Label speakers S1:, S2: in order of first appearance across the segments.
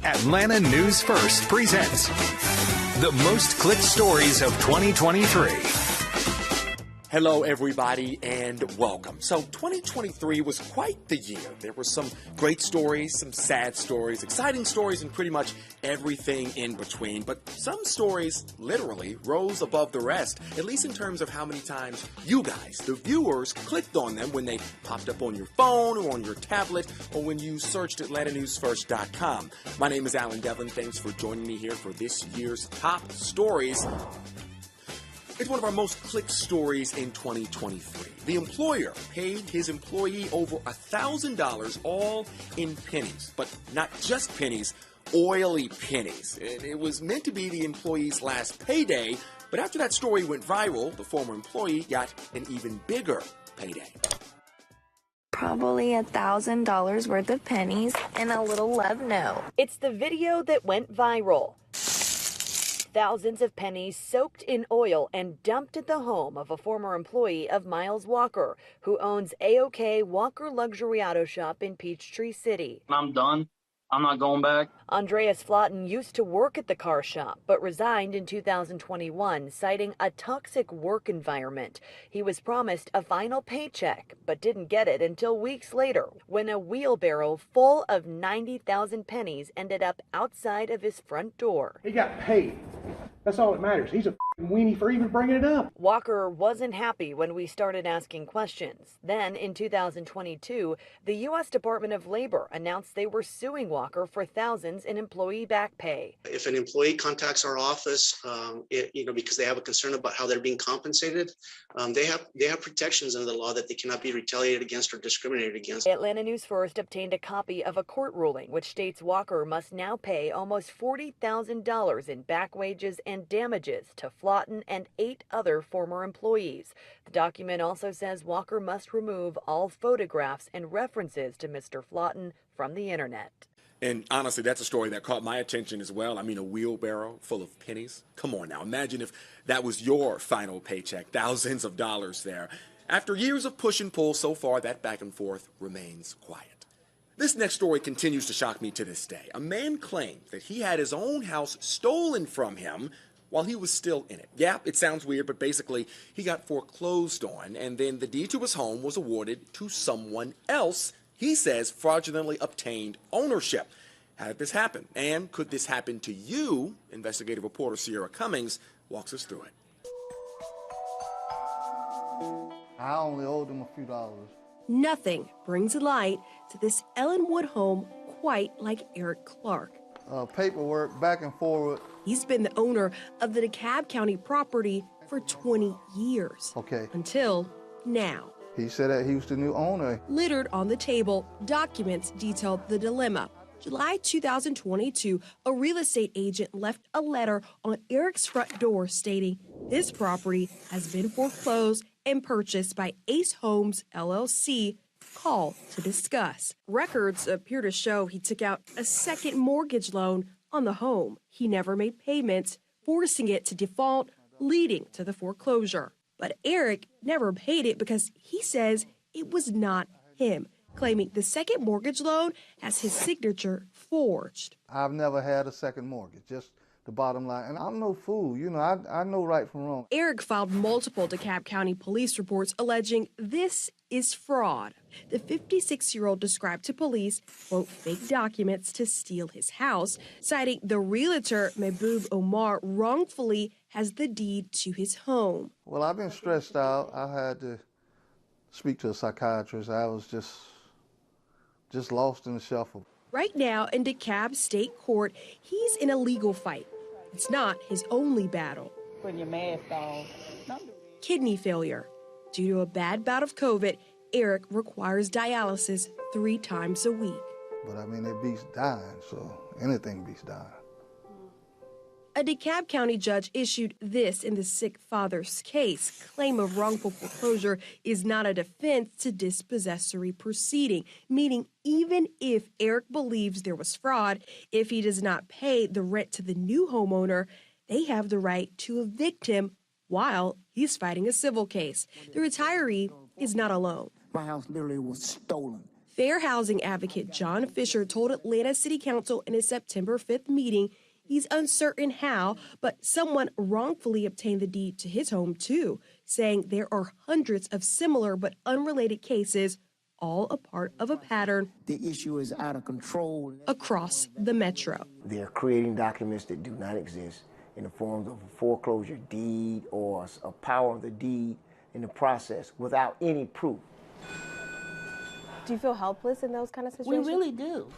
S1: Atlanta News First presents the most clicked stories of 2023.
S2: Hello, everybody, and welcome. So 2023 was quite the year. There were some great stories, some sad stories, exciting stories, and pretty much everything in between. But some stories literally rose above the rest, at least in terms of how many times you guys, the viewers, clicked on them when they popped up on your phone or on your tablet or when you searched AtlantaNewsFirst.com. My name is Alan Devlin. Thanks for joining me here for this year's top stories. It's one of our most clicked stories in 2023. The employer paid his employee over $1,000, all in pennies. But not just pennies, oily pennies. It was meant to be the employee's last payday, but after that story went viral, the former employee got an even bigger payday.
S3: Probably $1,000 worth of pennies and a little love note.
S4: It's the video that went viral. Thousands of pennies soaked in oil and dumped at the home of a former employee of Miles Walker, who owns A-OK Walker Luxury Auto Shop in Peachtree City.
S5: I'm done. I'm not going back.
S4: Andreas Flotten used to work at the car shop, but resigned in 2021, citing a toxic work environment. He was promised a final paycheck, but didn't get it until weeks later, when a wheelbarrow full of 90,000 pennies ended up outside of his front door.
S6: He got paid. That's all that matters. He's a weenie for even bringing it up.
S4: Walker wasn't happy when we started asking questions. Then, in 2022, the U.S. Department of Labor announced they were suing Walker for thousands in employee back pay.
S7: If an employee contacts our office, because they have a concern about how they're being compensated, they have protections under the law that they cannot be retaliated against or discriminated against.
S4: Atlanta News First obtained a copy of a court ruling which states Walker must now pay almost $40,000 in back wages and damages to Flotten and 8 other former employees. The document also says Walker must remove all photographs and references to Mr. Flotten from the internet.
S2: And honestly, that's a story that caught my attention as well. I mean, a wheelbarrow full of pennies. Come on now, imagine if that was your final paycheck, thousands of dollars there. After years of push and pull, so far that back and forth remains quiet. This next story continues to shock me to this day. A man claimed that he had his own house stolen from him while he was still in it. Yeah, it sounds weird, but basically he got foreclosed on, and then the deed to his home was awarded to someone else. He says fraudulently obtained ownership. How did this happen? And could this happen to you? Investigative reporter Sierra Cummings walks us through it.
S8: I only owed them a few dollars.
S9: Nothing brings light to this Ellenwood home quite like Eric Clark.
S8: Paperwork back and forward.
S9: He's been the owner of the DeKalb County property for 20 years.
S8: Okay.
S9: Until now.
S8: He said that he was the new owner.
S9: Littered on the table, documents detailed the dilemma. July 2022, a real estate agent left a letter on Eric's front door stating this property has been foreclosed and purchased by Ace Homes, LLC. Call to discuss. Records appear to show he took out a second mortgage loan on the home. He never made payments, forcing it to default, leading to the foreclosure. But Eric never paid it because he says it was not him, claiming the second mortgage loan has his signature forged.
S8: I've never had a second mortgage, just the bottom line. And I'm no fool, I know right from wrong.
S9: Eric filed multiple DeKalb County police reports alleging this is fraud. The 56-year-old described to police, quote, fake documents to steal his house, citing the realtor Mehboob Omar wrongfully has the deed to his home.
S8: Well, I've been stressed out. I had to speak to a psychiatrist. I was just lost in the shuffle.
S9: Right now in DeKalb State Court, he's in a legal fight. It's not his only battle.
S10: Putting your mask on.
S9: Kidney failure. Due to a bad bout of COVID, Eric requires dialysis 3 times a week.
S8: But I mean, it beats dying, so anything beats dying.
S9: A DeKalb County judge issued this in the sick father's case. Claim of wrongful foreclosure is not a defense to dispossessory proceeding, meaning even if Eric believes there was fraud, if he does not pay the rent to the new homeowner, they have the right to evict him while he's fighting a civil case. The retiree is not alone.
S10: My house literally was stolen.
S9: Fair housing advocate John Fisher told Atlanta City Council in a September 5th meeting he's uncertain how, but someone wrongfully obtained the deed to his home too, saying there are hundreds of similar but unrelated cases, all a part of a pattern.
S10: The issue is out of control
S9: Across the metro.
S10: They're creating documents that do not exist in the form of a foreclosure deed or a power of the deed in the process without any proof.
S11: Do you feel helpless in those kind of situations?
S12: We really do.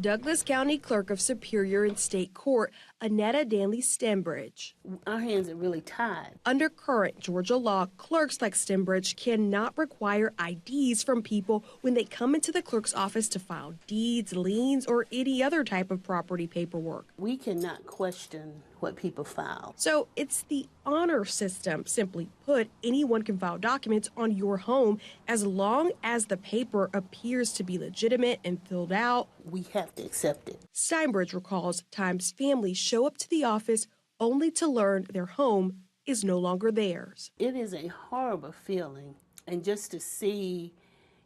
S9: Douglas County Clerk of Superior and State Court, Annetta Danley Stembridge.
S12: Our hands are really tied.
S9: Under current Georgia law, clerks like Stembridge cannot require IDs from people when they come into the clerk's office to file deeds, liens, or any other type of property paperwork.
S12: We cannot question what people file.
S9: So it's the honor system. Simply put, anyone can file documents on your home as long as the paper appears to be legitimate and filled out.
S12: We have to accept it.
S9: Steinbridge recalls times families show up to the office only to learn their home is no longer theirs.
S12: It is a horrible feeling. And just to see,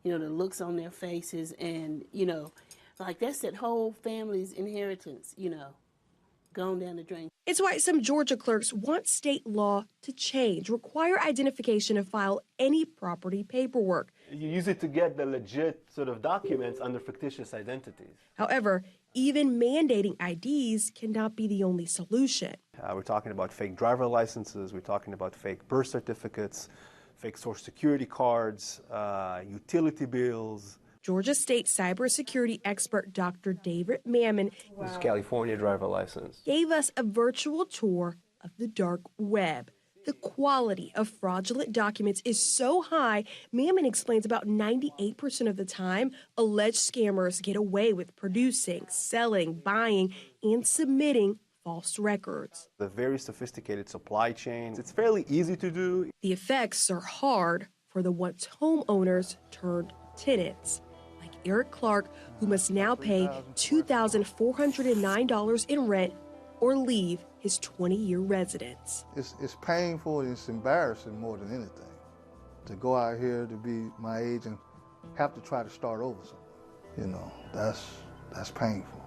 S12: the looks on their faces and, like that's that whole family's inheritance, gone down the drain.
S9: It's why some Georgia clerks want state law to change, require identification to file any property paperwork.
S13: You use it to get the legit sort of documents under fictitious identities.
S9: However, even mandating IDs cannot be the only solution.
S13: We're talking about fake driver licenses, we're talking about fake birth certificates, fake Social Security cards, utility bills.
S9: Georgia State cybersecurity expert Dr. David Mammon
S13: This is California driver license.
S9: gave us a virtual tour of the dark web. The quality of fraudulent documents is so high, Mammon explains about 98% of the time, alleged scammers get away with producing, selling, buying, and submitting false records.
S13: The very sophisticated supply chains, it's fairly easy to do.
S9: The effects are hard for the once homeowners turned tenants. Eric Clark, who must now pay $2,409 in rent or leave his 20-year residence.
S8: It's painful and it's embarrassing more than anything to go out here to be my age and have to try to start over something. That's painful.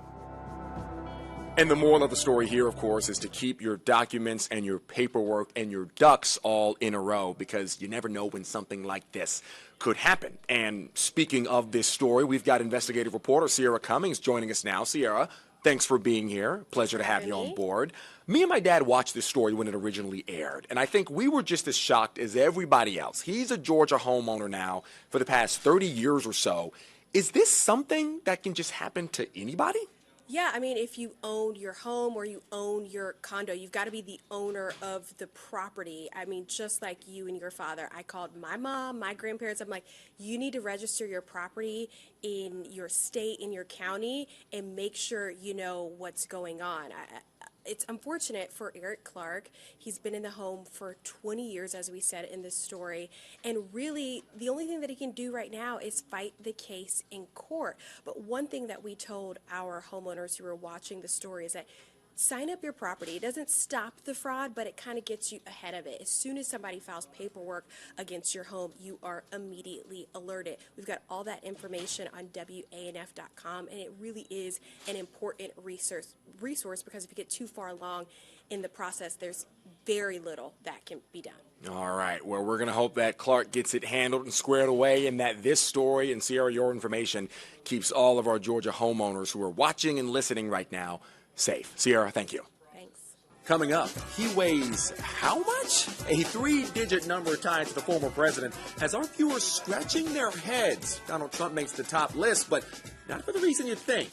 S2: And the moral of the story here, of course, is to keep your documents and your paperwork and your ducks all in a row, because you never know when something like this could happen. And speaking of this story, we've got investigative reporter Sierra Cummings joining us now. Sierra, thanks for being here. Pleasure to have you on board. Me and my dad watched this story when it originally aired, and I think we were just as shocked as everybody else. He's a Georgia homeowner now for the past 30 years or so. Is this something that can just happen to anybody?
S14: Yeah, I mean, if you own your home or you own your condo, you've got to be the owner of the property. I mean, just like you and your father, I called my mom, my grandparents. I'm like, you need to register your property in your state, in your county, and make sure you know what's going on. It's unfortunate for Eric Clark. He's been in the home for 20 years, as we said in this story, and really the only thing that he can do right now is fight the case in court. But one thing that we told our homeowners who were watching the story is that sign up your property. It doesn't stop the fraud, but it kind of gets you ahead of it. As soon as somebody files paperwork against your home, you are immediately alerted. We've got all that information on WANF.com, and it really is an important resource because if you get too far along in the process, there's very little that can be done.
S2: All right. Well, we're going to hope that Clark gets it handled and squared away, and that this story and Sierra, your information, keeps all of our Georgia homeowners who are watching and listening right now safe. Sierra, thank you.
S14: Thanks.
S2: Coming up, he weighs how much? A 3-digit number tied to the former president has our viewers scratching their heads. Donald Trump makes the top list, but not for the reason you'd think.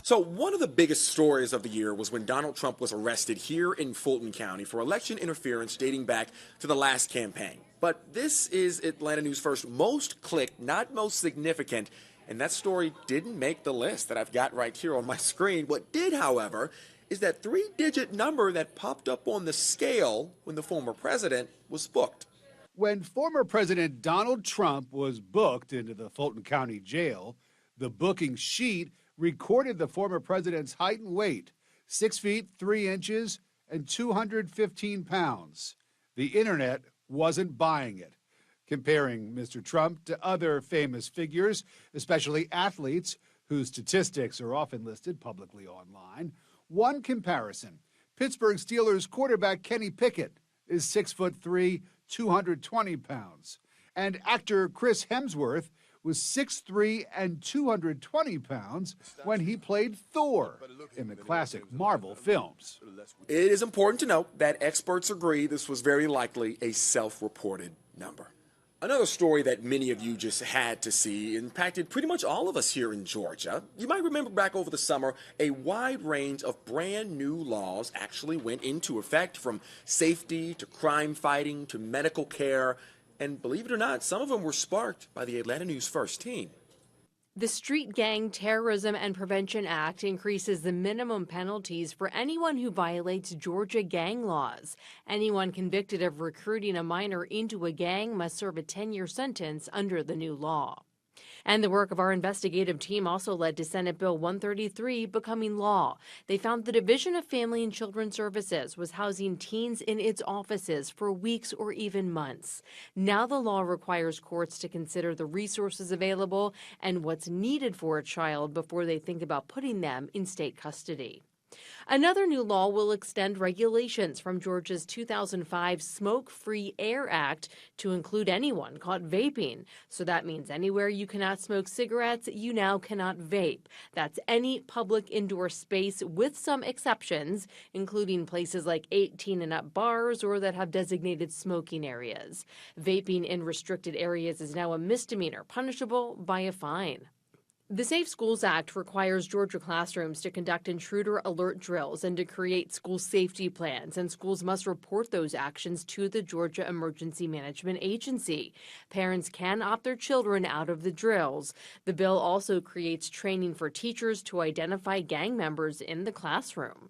S2: So one of the biggest stories of the year was when Donald Trump was arrested here in Fulton County for election interference dating back to the last campaign. But this is Atlanta News First most clicked, not most significant, and that story didn't make the list that I've got right here on my screen. What did, however, is that 3-digit number that popped up on the scale when the former president was booked.
S15: When former President Donald Trump was booked into the Fulton County Jail, the booking sheet recorded the former president's height and weight, 6 feet 3 inches and 215 pounds. The internet wasn't buying it. Comparing Mr. Trump to other famous figures, especially athletes whose statistics are often listed publicly online. One comparison, Pittsburgh Steelers quarterback Kenny Pickett is 6'3", 220 pounds. And actor Chris Hemsworth was 6'3" and 220 pounds when he played Thor in the classic Marvel films.
S2: It is important to note that experts agree this was very likely a self-reported number. Another story that many of you just had to see impacted pretty much all of us here in Georgia. You might remember back over the summer, a wide range of brand new laws actually went into effect, from safety to crime fighting to medical care. And believe it or not, some of them were sparked by the Atlanta News First team.
S16: The Street Gang Terrorism and Prevention Act increases the minimum penalties for anyone who violates Georgia gang laws. Anyone convicted of recruiting a minor into a gang must serve a 10-year sentence under the new law. And the work of our investigative team also led to Senate Bill 133 becoming law. They found the Division of Family and Children Services was housing teens in its offices for weeks or even months. Now the law requires courts to consider the resources available and what's needed for a child before they think about putting them in state custody. Another new law will extend regulations from Georgia's 2005 Smoke-Free Air Act to include anyone caught vaping. So that means anywhere you cannot smoke cigarettes, you now cannot vape. That's any public indoor space with some exceptions, including places like 18 and up bars or that have designated smoking areas. Vaping in restricted areas is now a misdemeanor, punishable by a fine. The Safe Schools Act requires Georgia classrooms to conduct intruder alert drills and to create school safety plans, and schools must report those actions to the Georgia Emergency Management Agency. Parents can opt their children out of the drills. The bill also creates training for teachers to identify gang members in the classroom.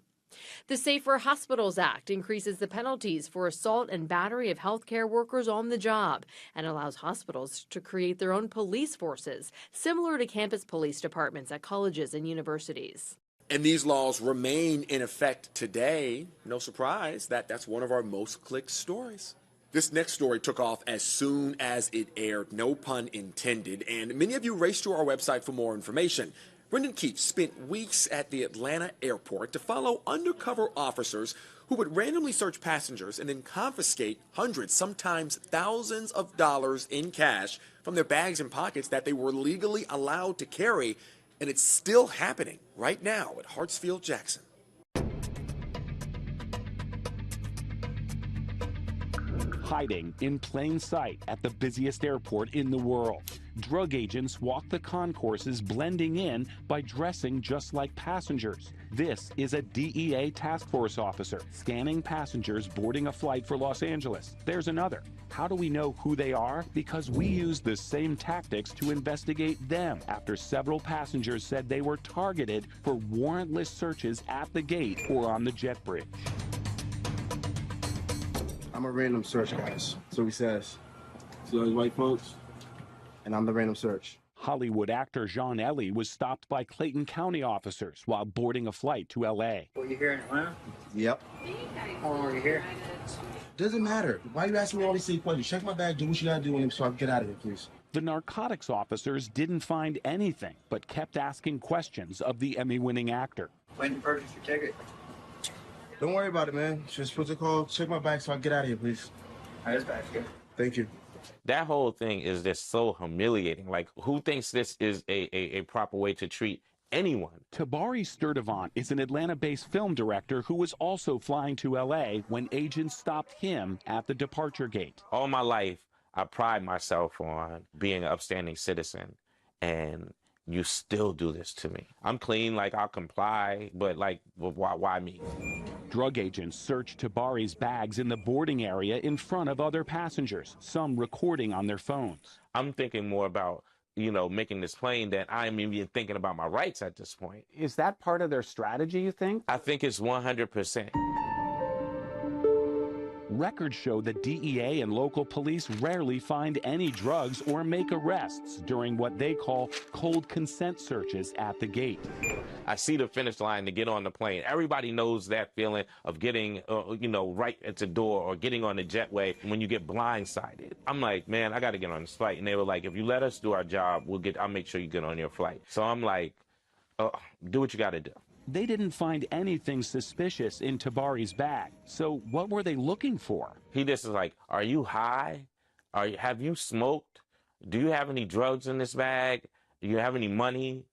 S16: The Safer Hospitals Act increases the penalties for assault and battery of healthcare workers on the job and allows hospitals to create their own police forces, similar to campus police departments at colleges and universities.
S2: And these laws remain in effect today. No surprise that that's one of our most clicked stories. This next story took off as soon as it aired, no pun intended, and many of you raced to our website for more information. Brendan Keefe spent weeks at the Atlanta airport to follow undercover officers who would randomly search passengers and then confiscate hundreds, sometimes thousands of dollars in cash from their bags and pockets that they were legally allowed to carry. And it's still happening right now at Hartsfield-Jackson.
S17: Hiding in plain sight at the busiest airport in the world. Drug agents walk the concourses, blending in by dressing just like passengers. This is a DEA task force officer scanning passengers boarding a flight for Los Angeles. There's another. How do we know who they are? Because we use the same tactics to investigate them after several passengers said they were targeted for warrantless searches at the gate or on the jet bridge.
S18: I'm a random search, guys. So he says.
S19: So those white folks?
S18: And I'm the random search.
S17: Hollywood actor John Ellie was stopped by Clayton County officers while boarding a flight to L.A.
S19: Well, you here in Atlanta?
S18: Yep.
S19: How long are you here?
S18: Doesn't matter. Why are you asking me all these silly questions? Check my bag, do what you gotta do with him so I can get out of here, please.
S17: The narcotics officers didn't find anything, but kept asking questions of the Emmy-winning actor.
S19: When did you purchase your ticket?
S18: Don't worry about it, man. Just put the call, check my bag so I can get out of here, please.
S19: All right, this bag's good.
S18: Thank you.
S20: That whole thing is just so humiliating. Like, who thinks this is a proper way to treat anyone?
S17: Tabari Sturdivant is an Atlanta-based film director who was also flying to L.A. when agents stopped him at the departure gate.
S20: All my life, I pride myself on being an upstanding citizen, and you still do this to me. I'm clean, like, I'll comply, but, like, why me?
S17: Drug agents searched Tabari's bags in the boarding area in front of other passengers, some recording on their phones.
S20: I'm thinking more about, you know, making this plain than I'm even thinking about my rights at this point.
S21: Is that part of their strategy, you think?
S20: I think it's 100%.
S17: Records show that DEA and local police rarely find any drugs or make arrests during what they call cold consent searches at the gate.
S20: I see the finish line to get on the plane. Everybody knows that feeling of getting, right at the door or getting on the jetway when you get blindsided. I'm like, man, I got to get on this flight. And they were like, if you let us do our job, I'll make sure you get on your flight. So I'm like, do what you got to do.
S17: They didn't find anything suspicious in Tabari's bag. So what were they looking for?
S20: He just is like, are you high? Have you smoked? Do you have any drugs in this bag? Do you have any money?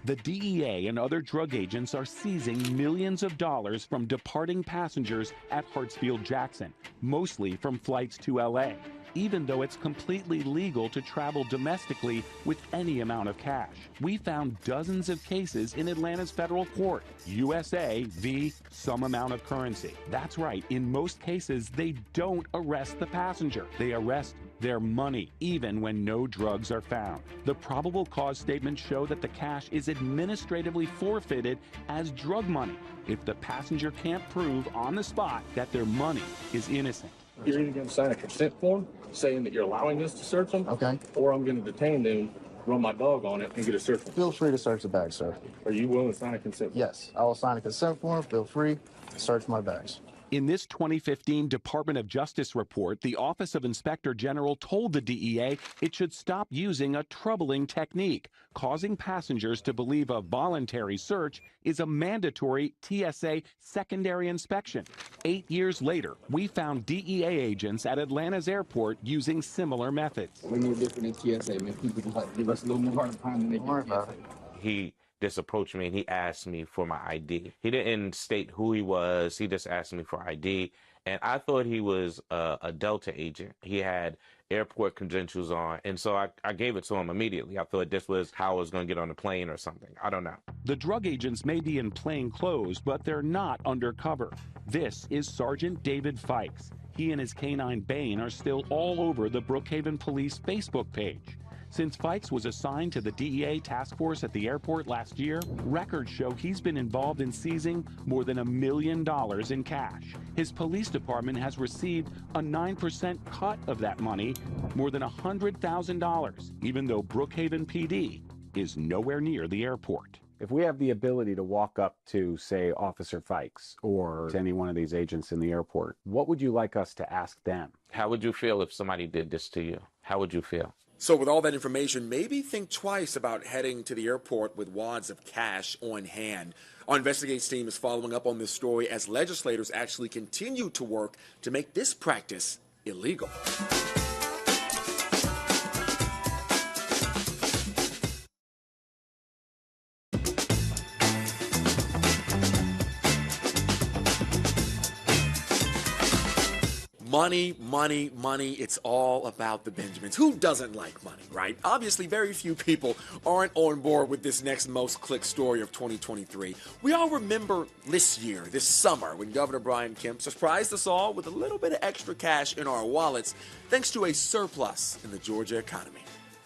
S17: The DEA and other drug agents are seizing millions of dollars from departing passengers at Hartsfield-Jackson, mostly from flights to LA, even though it's completely legal to travel domestically with any amount of cash. We found dozens of cases in Atlanta's federal court, USA v. some amount of currency. That's right, in most cases, they don't arrest the passenger. They arrest their money, even when no drugs are found. The probable cause statements show that the cash is administratively forfeited as drug money if the passenger can't prove on the spot that their money is innocent.
S21: You're either going to sign a consent form saying that you're allowing us to search them, okay, or I'm going to detain them, run my dog on it, and get a search warrant.
S22: Feel free to search the bag, sir.
S21: Are you willing to sign a consent form?
S22: Yes, I will sign a consent form. Feel free to search my bags.
S17: In this 2015 Department of Justice report, the Office of Inspector General told the DEA it should stop using a troubling technique, causing passengers to believe a voluntary search is a mandatory TSA secondary inspection. 8 years later, we found DEA agents at Atlanta's airport using similar methods.
S21: We're no different than TSA, man. People just like give us a little more hard time than they give TSA.
S20: He just approached me and he asked me for my ID. He didn't state who he was. He just asked me for ID. And I thought he was a Delta agent. He had airport credentials on. And so I gave it to him immediately. I thought this was how I was going to get on the plane or something. I don't know.
S17: The drug agents may be in plain clothes, but they're not undercover. This is Sergeant David Fikes. He and his canine Bane are still all over the Brookhaven Police Facebook page. Since Fikes was assigned to the DEA task force at the airport last year, records show he's been involved in seizing more than $1 million in cash. His police department has received a 9% cut of that money, more than $100,000, even though Brookhaven PD is nowhere near the airport.
S23: If we have the ability to walk up to, say, Officer Fikes or to any one of these agents in the airport, what would you like us to ask them?
S20: How would you feel if somebody did this to you? How would you feel?
S2: So with all that information, maybe think twice about heading to the airport with wads of cash on hand. Our Investigates team is following up on this story as legislators actually continue to work to make this practice illegal. Money, money, money. It's all about the Benjamins. Who doesn't like money, right? Obviously, very few people aren't on board with this next most clicked story of 2023. We all remember this year, this summer, when Governor Brian Kemp surprised us all with a little bit of extra cash in our wallets, thanks to a surplus in the Georgia economy.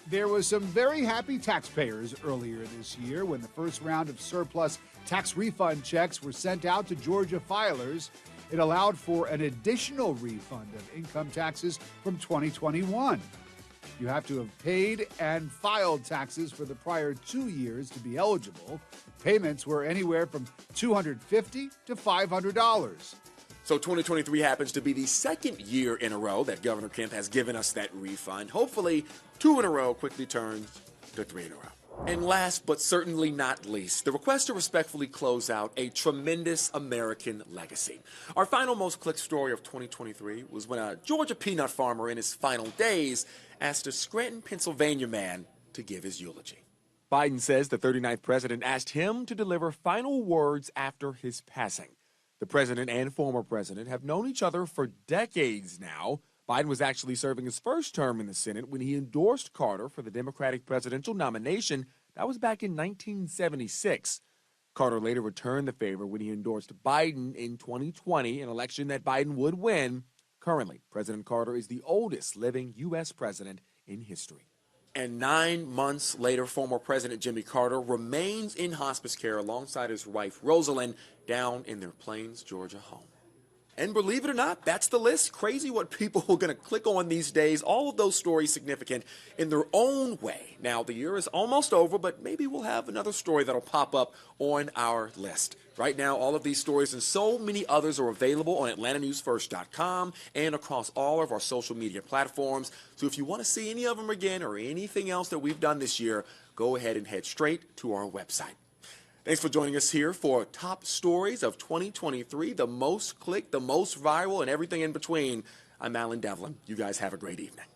S15: There was some very happy taxpayers earlier this year when the first round of surplus tax refund checks were sent out to Georgia filers. It allowed for an additional refund of income taxes from 2021. You have to have paid and filed taxes for the prior 2 years to be eligible. Payments were anywhere from $250 to $500.
S2: So 2023 happens to be the second year in a row that Governor Kemp has given us that refund. Hopefully, 2 in a row quickly turns to 3 in a row. And last but certainly not least, the request to respectfully close out a tremendous American legacy. Our final most clicked story of 2023 was when a Georgia peanut farmer in his final days asked a Scranton, Pennsylvania man to give his eulogy. Biden says the 39th president asked him to deliver final words after his passing. The president and former president have known each other for decades now. Biden was actually serving his first term in the Senate when he endorsed Carter for the Democratic presidential nomination. That was back in 1976. Carter later returned the favor when he endorsed Biden in 2020, an election that Biden would win. Currently, President Carter is the oldest living U.S. president in history. And 9 months later, former President Jimmy Carter remains in hospice care alongside his wife, Rosalind, down in their Plains, Georgia home. And believe it or not, that's the list. Crazy what people are going to click on these days. All of those stories significant in their own way. Now, the year is almost over, but maybe we'll have another story that'll pop up on our list. Right now, all of these stories and so many others are available on AtlantaNewsFirst.com and across all of our social media platforms. So if you want to see any of them again or anything else that we've done this year, go ahead and head straight to our website. Thanks for joining us here for Top Stories of 2023, the most clicked, the most viral, and everything in between. I'm Alan Devlin. You guys have a great evening.